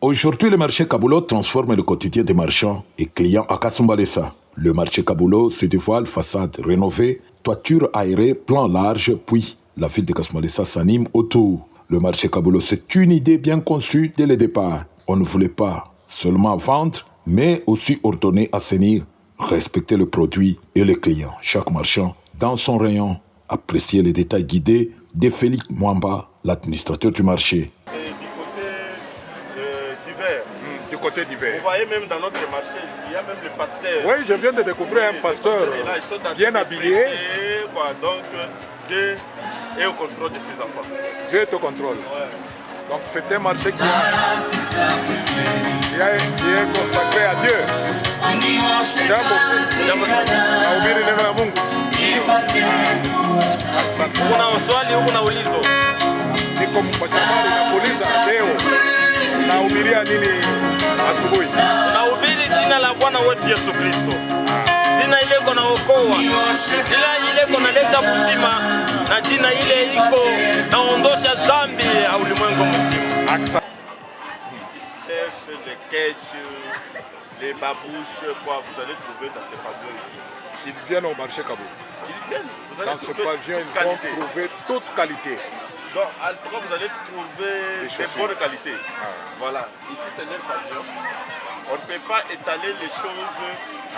Aujourd'hui, le marché Kabulo transforme le quotidien des marchands et clients à Kasumbalesa. Le marché Kabulo se dévoile, façade rénovée, toiture aérée, plan large, puis la ville de Kasumbalesa s'anime autour. Le marché Kabulo, c'est une idée bien conçue dès le départ. On ne voulait pas seulement vendre, mais aussi ordonner, assainir, respecter le produit et le client. Chaque marchand, dans son rayon, apprécier les détails guidés de Félix Mwamba, l'administrateur du marché. Du côté d'hiver. Vous voyez même dans notre marché, il y a même le pasteur. Oui, je viens de découvrir un pasteur bien habillé. Donc, Dieu est au contrôle de ses enfants. Dieu est au contrôle. Ouais. Donc c'est un marché qui est consacré à Dieu. Kuna swali huku na ulizo. Niko mpashamari nauliza leo nahubiria nini asubuhi? Nahubiri jina la Bwana wetu Yesu Kristo. Jina ile iko naokoa. Jina ile iko naleta uzima na jina ile iko naondosha dhambi ya ulimwengu mzima. Si tu cherches les quêtes, les babouches, quoi, vous allez trouver dans ces pavillons ici. Ils viennent au marché Kabulo. Ils viennent. Vous allez Dans ce pavillon, ils vont trouver toute qualité. Donc, en tout cas, vous allez trouver des bonnes qualités. Voilà. Ici, c'est leur pavillon. On ne peut pas étaler les choses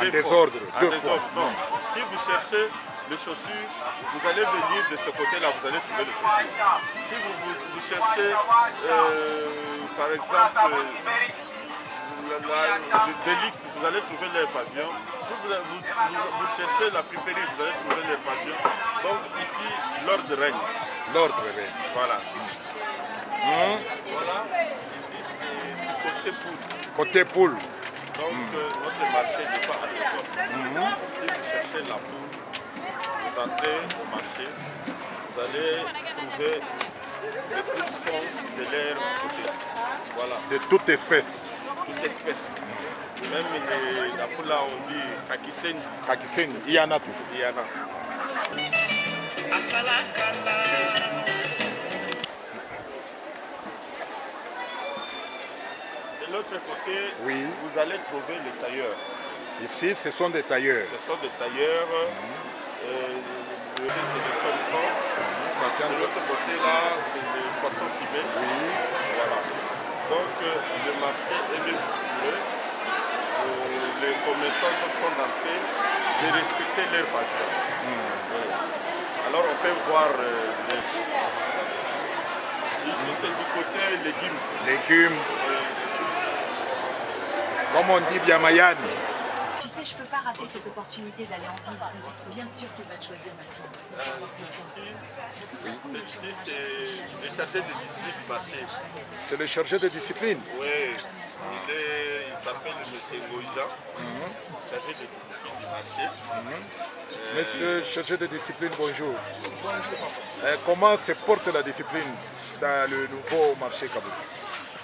en désordre. Non. Si vous cherchez les chaussures, vous allez venir de ce côté-là, vous allez trouver les chaussures. Si vous cherchez, par exemple, Delix, vous allez trouver les pavillons. Si vous cherchez la friperie, vous allez trouver les pavillons. Donc ici, l'ordre règne. L'ordre règne. Voilà. Voilà. Ici, c'est du côté poule. Côté poule. Donc notre marché n'est pas à désordre. Si vous cherchez la poule, vous entrez au marché, vous allez trouver des poussons de leur côté. Voilà. De toute espèce. Toute espèce. Même la poule là, on dit Kakisenji. Kakisenji, il y en a toujours. Il y en a. De l'autre côté, oui, vous allez trouver les tailleurs. Ici, ce sont des tailleurs. Ce sont des tailleurs. C'est des poissons. De l'autre côté là, c'est des poissons fumés. Oui. Voilà. Donc le marché est bien structuré. Les commerçants sont en train de respecter leur pavillon. Alors on peut voir ici c'est du côté légumes. Légumes. Comme on dit Biamayani. Tu sais, je peux pas rater cette opportunité d'aller en ville. Bien sûr qu'il va te choisir ma fille. Ici c'est le chargé de discipline du marché. C'est le chargé de discipline? Oui. Il s'appelle M. Goïza, chargé de discipline du marché. Monsieur chargé de discipline, bonjour. Bonjour. Comment se porte la discipline dans le nouveau marché Kabulo?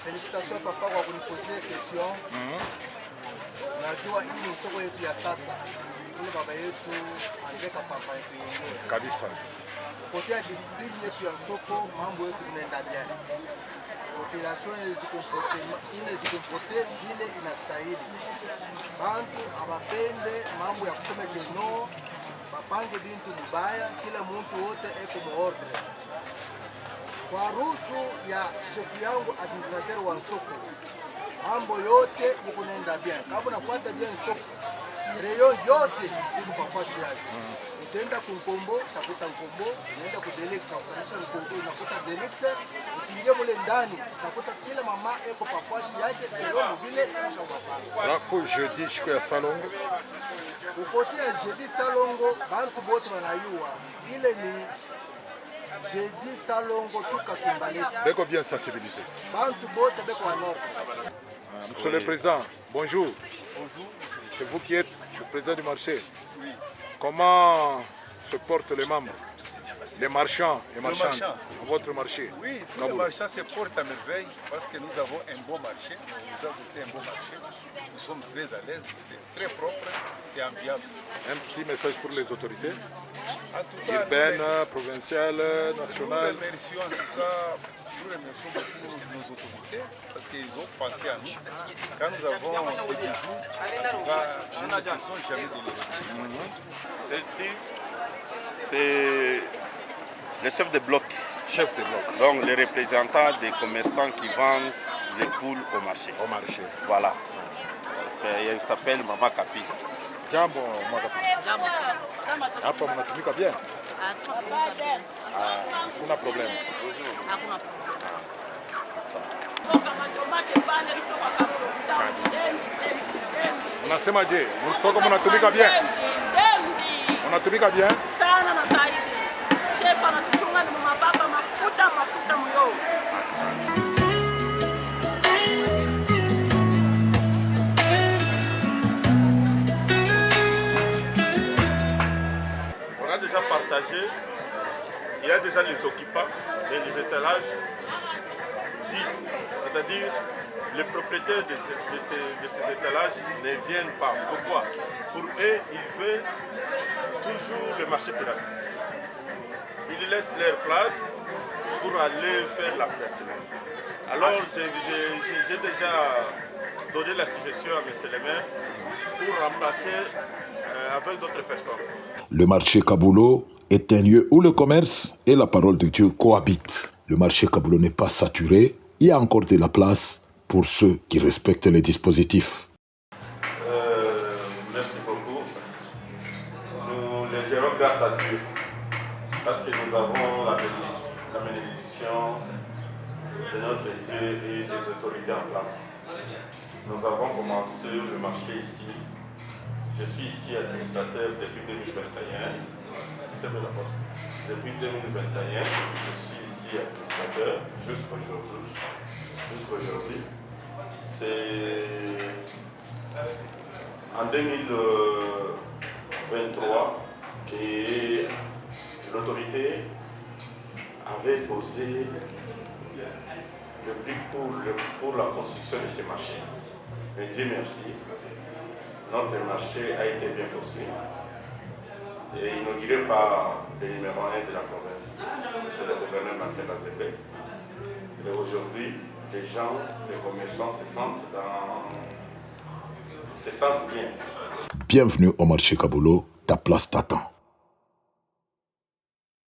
Félicitations papa kwa kuniposia question. Najua hii ni soko yetu ya sasa. Ule baba yetu aliweka papa yetu yenyewe. Kabisa. Kupotea discipline yetu ya soko, mambo yetu tunaenda bien. Population inajikomporte vile inastahili. Bantu abapende mambo ya kusema keno, bapange bintu mubaya, kila mtu wote eko muordre. Kwa ruhusu ya shefu yangu administrateur wa soko, mambo yote iko naenda bien. Kama unafuata bien soko, rayon yote iko kwa fashi yake. Utaenda kunkombo, utakuta nkombo, unaenda ku Delix, utakuta nkombo, unakuta Delix, ukiingia mule ndani, utakuta kila mama eko kwa fashi yake, sio vile kisha unafanya. Alafu jeudi siku ya salongo. Upotea jeudi salongo, bantu bote wanayua. Ile ni jeudi salongo tu Kasumbalesa. Beko bien sensibilisé. Bantu bote beko en ordre. Monsieur le Président, bonjour. Bonjour. C'est vous qui êtes le président du marché. Oui. Comment se portent les membres? Tout s'est bien passé. Les marchands et Le marchandes, marchand. votre marché. Oui, tous les marchands se portent à merveille parce que nous avons un bon marché. On nous a doté un bon marché. Nous sommes très à l'aise, c'est très propre, c'est enviable. Un petit message pour les autorités, En tout cas, urbaines, provinciales, nous nationales. remercions en tout cas, nous remercions beaucoup nos autorités parce qu'ils ont pensé à nous. Quand nous avons ces bijoux, nous ne cessons jamais de les remercier. Celle-ci, c'est le chef de bloc. Chef de bloc. Donc les représentants des commerçants qui vendent les poules au marché. Au marché. Voilà. Elle s'appelle Mama Kapi. Jambo Makapi. Hapa mnatumika bien? Hakuna problem. Unasema je, msoko mnatumika bien? Mnatumika bien? Sana na zaidi. Chef anatuchunga ni mababa mafuta myo. On a déjà partagé, il y a déjà les occupants et les étalages vides. C'est-à-dire les propriétaires de ces étalages ne viennent pas. Pourquoi? Pour eux, ils veulent toujours le marché pirate. Ils laissent leur place pour aller faire la piraterie. Alors j'ai déjà donné la suggestion à M. le maire pour remplacer avec d'autres personnes. Le marché Kaboulo est un lieu où le commerce et la parole de Dieu cohabitent. Le marché Kaboulo n'est pas saturé, il y a encore de la place pour ceux qui respectent les dispositifs. Merci beaucoup. Nous les gérons grâce à Dieu, parce que nous avons la bénédiction de notre Dieu et des autorités en place. Nous avons commencé le marché ici. Je suis ici administrateur depuis 2021. Depuis 2021, je suis ici administrateur jusqu'aujourd'hui. C'est en 2023 que l'autorité avait posé le prix pour la construction de ces marchés. Mais Dieu merci, notre marché a été bien construit et inauguré par le numéro 1 de la province, c'est le gouverneur Martin Lazébé. Et aujourd'hui, les gens, les commerçants se sentent bien. Bienvenue au marché Kaboulo, ta place t'attend.